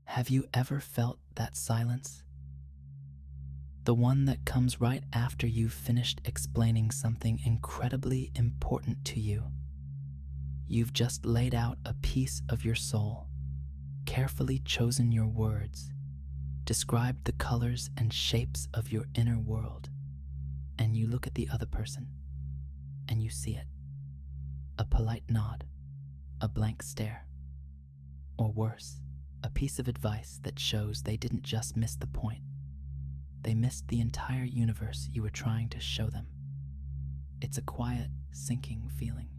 Have you ever felt that silence? The one that comes right after you've finished explaining something incredibly important to you. You've just laid out a piece of your soul, carefully chosen your words, described the colors and shapes of your inner world, and you look at the other person, and you see it. A polite nod, a blank stare, or worse, a piece of advice that shows they didn't just miss the point. They missed the entire universe you were trying to show them. It's a quiet, sinking feeling.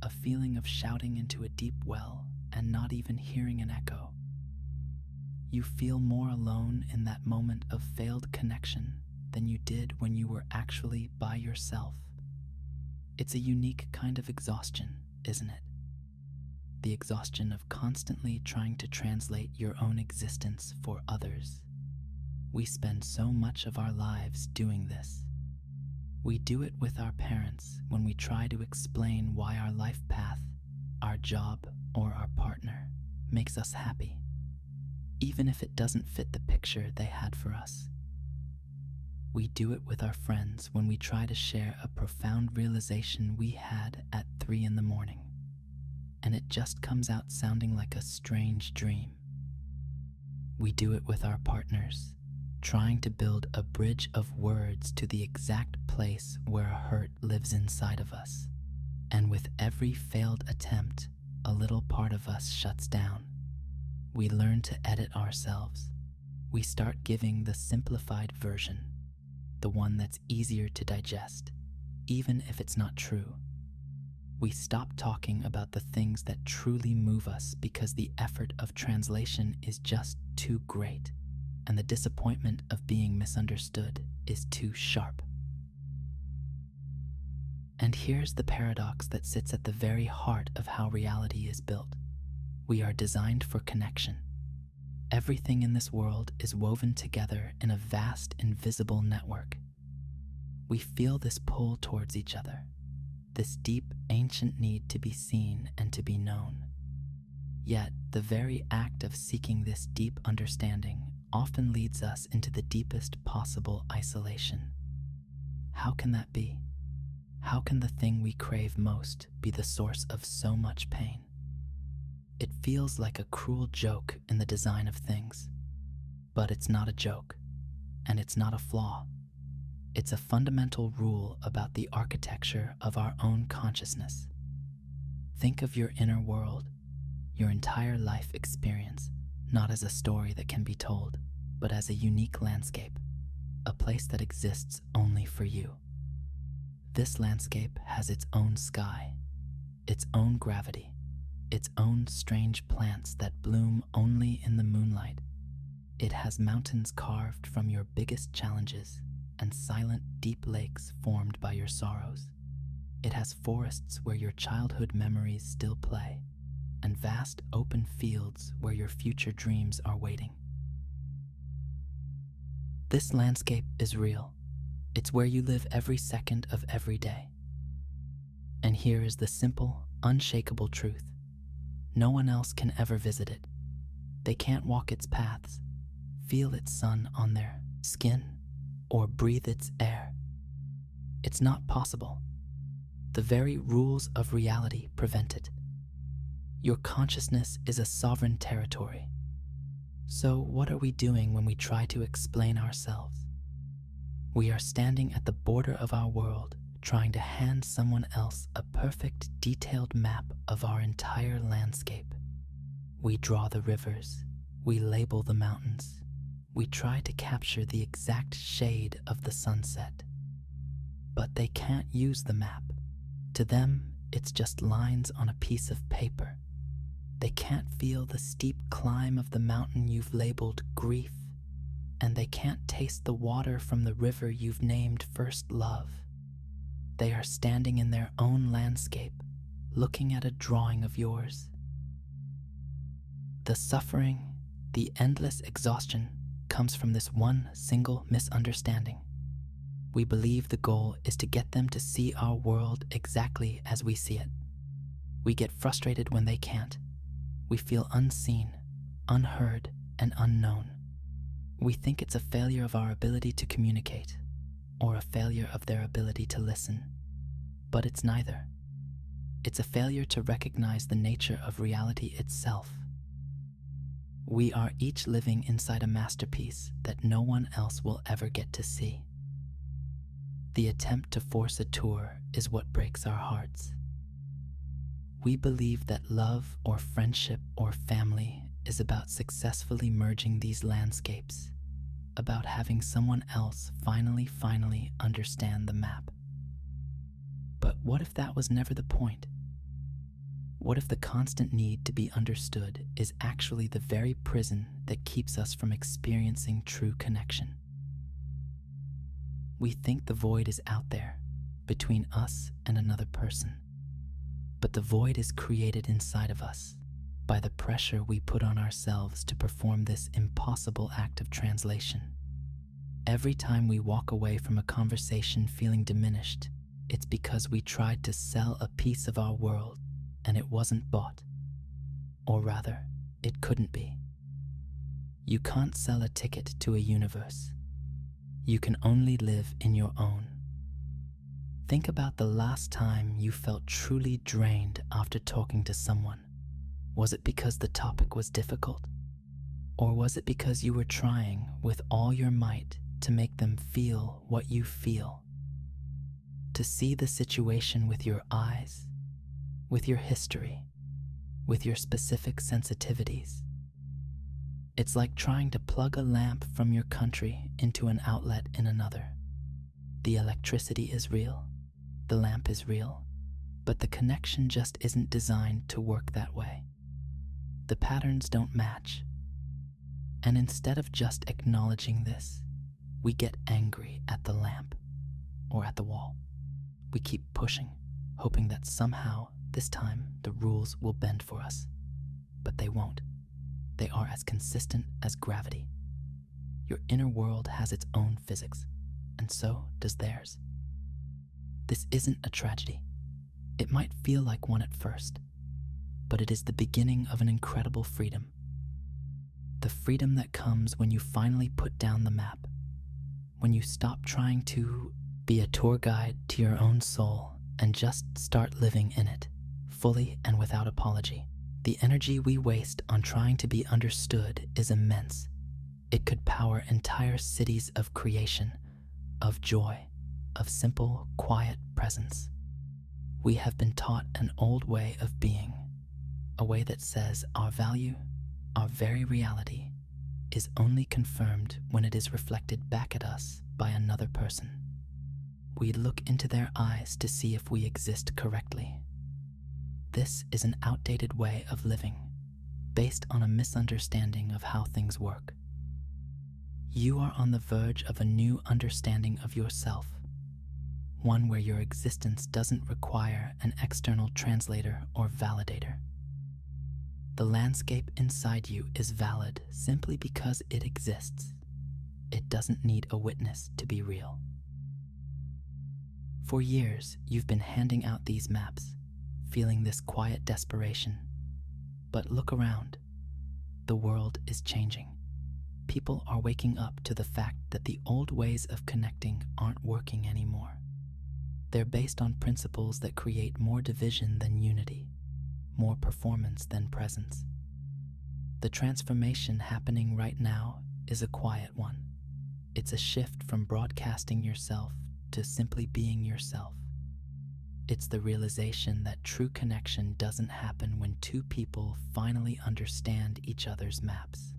A feeling of shouting into a deep well and not even hearing an echo. You feel more alone in that moment of failed connection than you did when you were actually by yourself. It's a unique kind of exhaustion, isn't it? The exhaustion of constantly trying to translate your own existence for others. We spend so much of our lives doing this. We do it with our parents when we try to explain why our life path, our job, or our partner makes us happy, even if it doesn't fit the picture they had for us. We do it with our friends when we try to share a profound realization we had at 3 a.m, and it just comes out sounding like a strange dream. We do it with our partners, trying to build a bridge of words to the exact place where a hurt lives inside of us. And with every failed attempt, a little part of us shuts down. We learn to edit ourselves. We start giving the simplified version, the one that's easier to digest, even if it's not true. We stop talking about the things that truly move us because the effort of translation is just too great, and the disappointment of being misunderstood is too sharp. And here's the paradox that sits at the very heart of how reality is built. We are designed for connection. Everything in this world is woven together in a vast, invisible network. We feel this pull towards each other, this deep, ancient need to be seen and to be known. Yet, the very act of seeking this deep understanding often leads us into the deepest possible isolation. How can that be? How can the thing we crave most be the source of so much pain? It feels like a cruel joke in the design of things, but it's not a joke, and it's not a flaw. It's a fundamental rule about the architecture of our own consciousness. Think of your inner world, your entire life experience, not as a story that can be told, but as a unique landscape, a place that exists only for you. This landscape has its own sky, its own gravity, its own strange plants that bloom only in the moonlight. It has mountains carved from your biggest challenges and silent, deep lakes formed by your sorrows. It has forests where your childhood memories still play, and vast open fields where your future dreams are waiting. This landscape is real. It's where you live every second of every day. And here is the simple, unshakable truth. No one else can ever visit it. They can't walk its paths, feel its sun on their skin, or breathe its air. It's not possible. The very rules of reality prevent it. Your consciousness is a sovereign territory. So what are we doing when we try to explain ourselves? We are standing at the border of our world, trying to hand someone else a perfect, detailed map of our entire landscape. We draw the rivers, we label the mountains, we try to capture the exact shade of the sunset. But they can't use the map. To them, it's just lines on a piece of paper. They can't feel the steep climb of the mountain you've labeled grief, and they can't taste the water from the river you've named first love. They are standing in their own landscape, looking at a drawing of yours. The suffering, the endless exhaustion comes from this one single misunderstanding. We believe the goal is to get them to see our world exactly as we see it. We get frustrated when they can't. We feel unseen, unheard, and unknown. We think it's a failure of our ability to communicate, or a failure of their ability to listen. But it's neither. It's a failure to recognize the nature of reality itself. We are each living inside a masterpiece that no one else will ever get to see. The attempt to force a tour is what breaks our hearts. We believe that love or friendship or family is about successfully merging these landscapes, about having someone else finally understand the map. But what if that was never the point? What if the constant need to be understood is actually the very prison that keeps us from experiencing true connection? We think the void is out there, between us and another person. But the void is created inside of us by the pressure we put on ourselves to perform this impossible act of translation. Every time we walk away from a conversation feeling diminished, it's because we tried to sell a piece of our world and it wasn't bought. Or rather, it couldn't be. You can't sell a ticket to a universe. You can only live in your own. Think about the last time you felt truly drained after talking to someone. Was it because the topic was difficult? Or was it because you were trying with all your might to make them feel what you feel? To see the situation with your eyes, with your history, with your specific sensitivities. It's like trying to plug a lamp from your country into an outlet in another. The electricity is real, the lamp is real, but the connection just isn't designed to work that way. The patterns don't match. And instead of just acknowledging this, we get angry at the lamp or at the wall. We keep pushing, hoping that somehow this time the rules will bend for us. But they won't. They are as consistent as gravity. Your inner world has its own physics, and so does theirs. This isn't a tragedy. It might feel like one at first, but it is the beginning of an incredible freedom. The freedom that comes when you finally put down the map, when you stop trying to be a tour guide to your own soul and just start living in it, fully and without apology. The energy we waste on trying to be understood is immense. It could power entire cities of creation, of joy, of simple, quiet presence. We have been taught an old way of being, a way that says our value, our very reality, is only confirmed when it is reflected back at us by another person. We look into their eyes to see if we exist correctly. This is an outdated way of living, based on a misunderstanding of how things work. You are on the verge of a new understanding of yourself, one where your existence doesn't require an external translator or validator. The landscape inside you is valid simply because it exists. It doesn't need a witness to be real. For years, you've been handing out these maps, feeling this quiet desperation. But look around. The world is changing. People are waking up to the fact that the old ways of connecting aren't working anymore. They're based on principles that create more division than unity, more performance than presence. The transformation happening right now is a quiet one. It's a shift from broadcasting yourself to simply being yourself. It's the realization that true connection doesn't happen when two people finally understand each other's maps.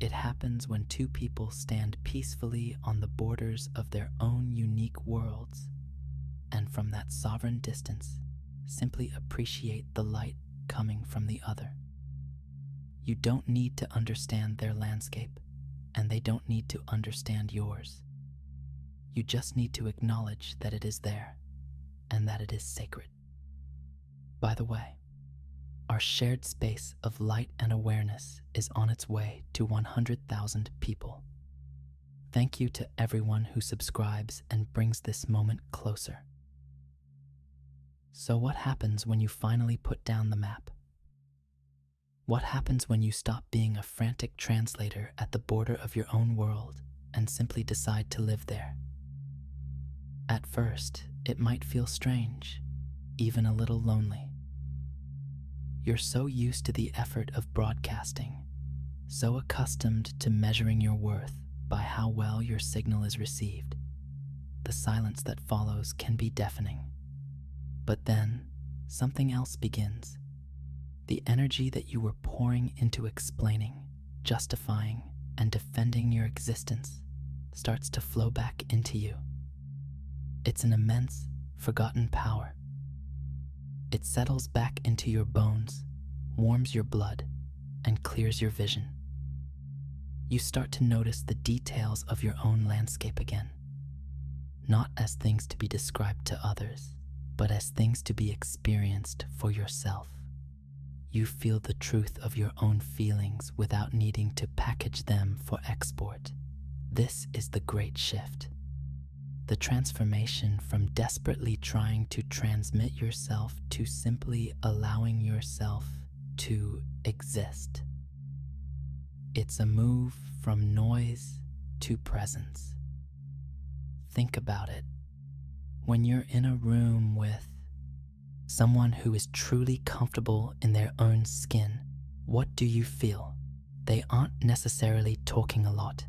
It happens when two people stand peacefully on the borders of their own unique worlds, and from that sovereign distance, simply appreciate the light coming from the other. You don't need to understand their landscape, and they don't need to understand yours. You just need to acknowledge that it is there, and that it is sacred. By the way, our shared space of light and awareness is on its way to 100,000 people. Thank you to everyone who subscribes and brings this moment closer. So what happens when you finally put down the map? What happens when you stop being a frantic translator at the border of your own world and simply decide to live there? At first, it might feel strange, even a little lonely. You're so used to the effort of broadcasting, so accustomed to measuring your worth by how well your signal is received. The silence that follows can be deafening. But then, something else begins. The energy that you were pouring into explaining, justifying, and defending your existence starts to flow back into you. It's an immense, forgotten power. It settles back into your bones, warms your blood, and clears your vision. You start to notice the details of your own landscape again, not as things to be described to others, but as things to be experienced for yourself. You feel the truth of your own feelings without needing to package them for export. This is the great shift. The transformation from desperately trying to transmit yourself to simply allowing yourself to exist. It's a move from noise to presence. Think about it. When you're in a room with someone who is truly comfortable in their own skin, what do you feel? They aren't necessarily talking a lot.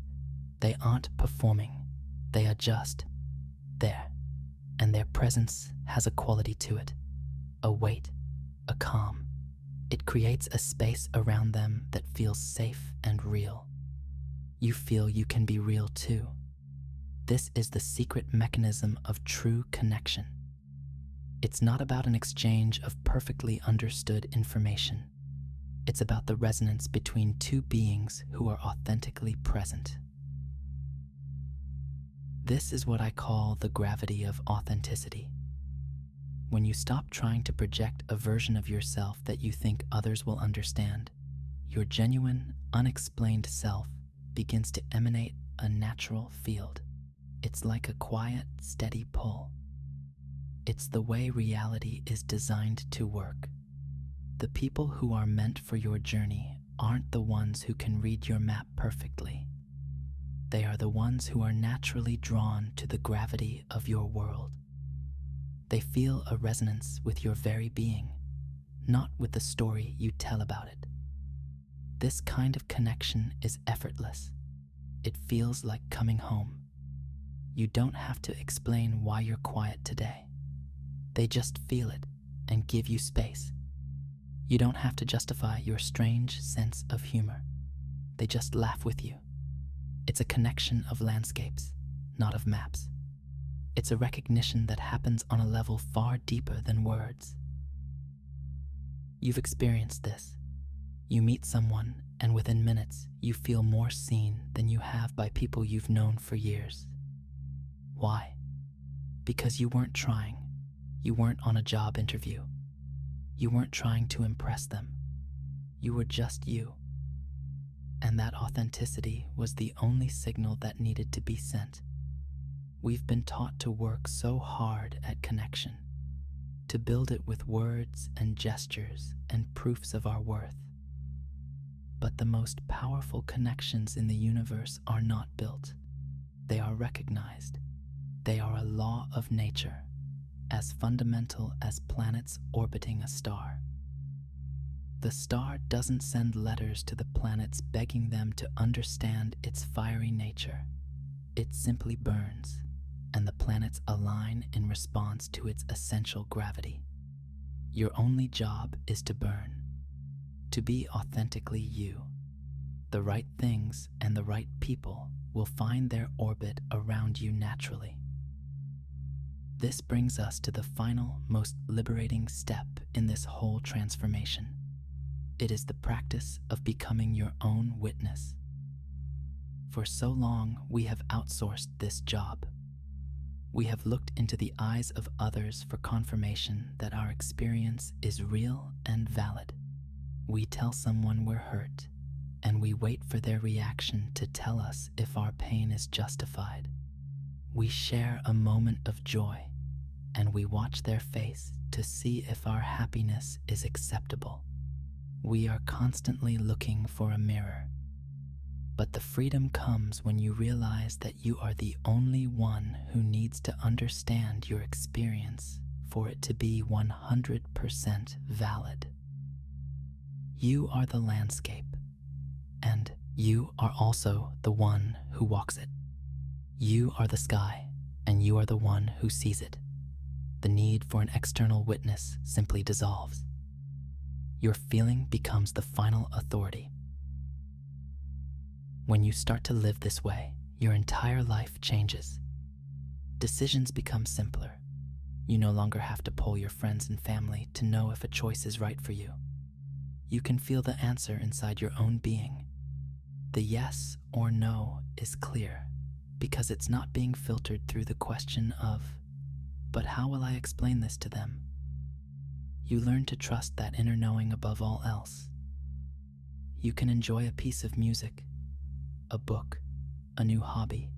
They aren't performing. They are just there. And their presence has a quality to it, a weight, a calm. It creates a space around them that feels safe and real. You feel you can be real too. This is the secret mechanism of true connection. It's not about an exchange of perfectly understood information. It's about the resonance between two beings who are authentically present. This is what I call the gravity of authenticity. When you stop trying to project a version of yourself that you think others will understand, your genuine, unexplained self begins to emanate a natural field. It's like a quiet, steady pull. It's the way reality is designed to work. The people who are meant for your journey aren't the ones who can read your map perfectly. They are the ones who are naturally drawn to the gravity of your world. They feel a resonance with your very being, not with the story you tell about it. This kind of connection is effortless. It feels like coming home. You don't have to explain why you're quiet today. They just feel it and give you space. You don't have to justify your strange sense of humor. They just laugh with you. It's a connection of landscapes, not of maps. It's a recognition that happens on a level far deeper than words. You've experienced this. You meet someone, and within minutes, you feel more seen than you have by people you've known for years. Why? Because you weren't trying. You weren't on a job interview. You weren't trying to impress them. You were just you. And that authenticity was the only signal that needed to be sent. We've been taught to work so hard at connection, to build it with words and gestures and proofs of our worth. But the most powerful connections in the universe are not built. They are recognized. They are a law of nature, as fundamental as planets orbiting a star. The star doesn't send letters to the planets begging them to understand its fiery nature. It simply burns, and the planets align in response to its essential gravity. Your only job is to burn, to be authentically you. The right things and the right people will find their orbit around you naturally. This brings us to the final, most liberating step in this whole transformation. It is the practice of becoming your own witness. For so long, we have outsourced this job. We have looked into the eyes of others for confirmation that our experience is real and valid. We tell someone we're hurt, and we wait for their reaction to tell us if our pain is justified. We share a moment of joy, and we watch their face to see if our happiness is acceptable. We are constantly looking for a mirror. But the freedom comes when you realize that you are the only one who needs to understand your experience for it to be 100% valid. You are the landscape, and you are also the one who walks it. You are the sky, and you are the one who sees it. The need for an external witness simply dissolves. Your feeling becomes the final authority. When you start to live this way, your entire life changes. Decisions become simpler. You no longer have to poll your friends and family to know if a choice is right for you. You can feel the answer inside your own being. The yes or no is clear because it's not being filtered through the question of, but how will I explain this to them? You learn to trust that inner knowing above all else. You can enjoy a piece of music, a book, a new hobby,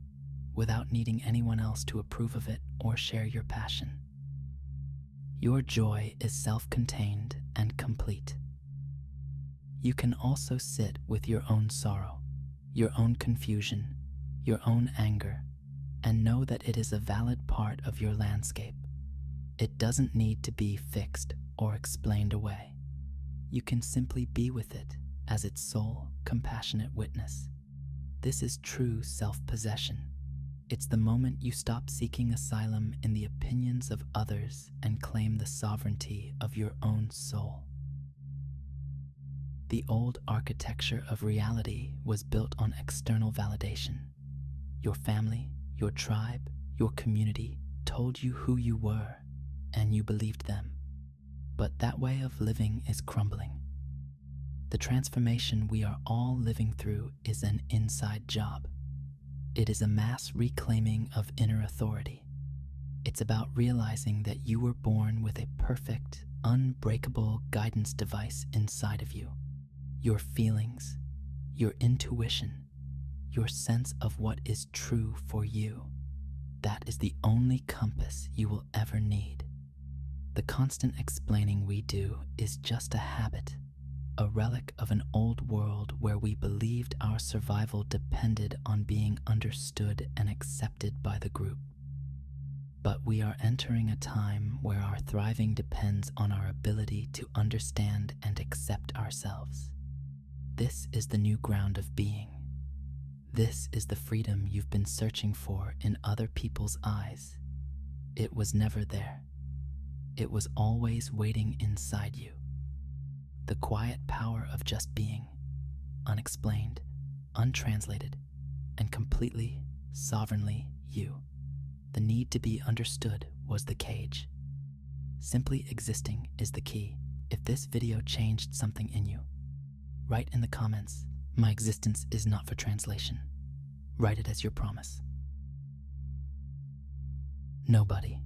without needing anyone else to approve of it or share your passion. Your joy is self-contained and complete. You can also sit with your own sorrow, your own confusion, your own anger, and know that it is a valid part of your landscape. It doesn't need to be fixed or explained away. You can simply be with it as its sole, compassionate witness. This is true self-possession. It's the moment you stop seeking asylum in the opinions of others and claim the sovereignty of your own soul. The old architecture of reality was built on external validation. Your family, your tribe, your community told you who you were, and you believed them. But that way of living is crumbling. The transformation we are all living through is an inside job. It is a mass reclaiming of inner authority. It's about realizing that you were born with a perfect, unbreakable guidance device inside of you. Your feelings, your intuition, your sense of what is true for you. That is the only compass you will ever need. The constant explaining we do is just a habit, a relic of an old world where we believed our survival depended on being understood and accepted by the group. But we are entering a time where our thriving depends on our ability to understand and accept ourselves. This is the new ground of being. This is the freedom you've been searching for in other people's eyes. It was never there. It was always waiting inside you. The quiet power of just being, unexplained, untranslated, and completely, sovereignly you. The need to be understood was the cage. Simply existing is the key. If this video changed something in you, write in the comments, "My existence is not for translation." Write it as your promise. Nobody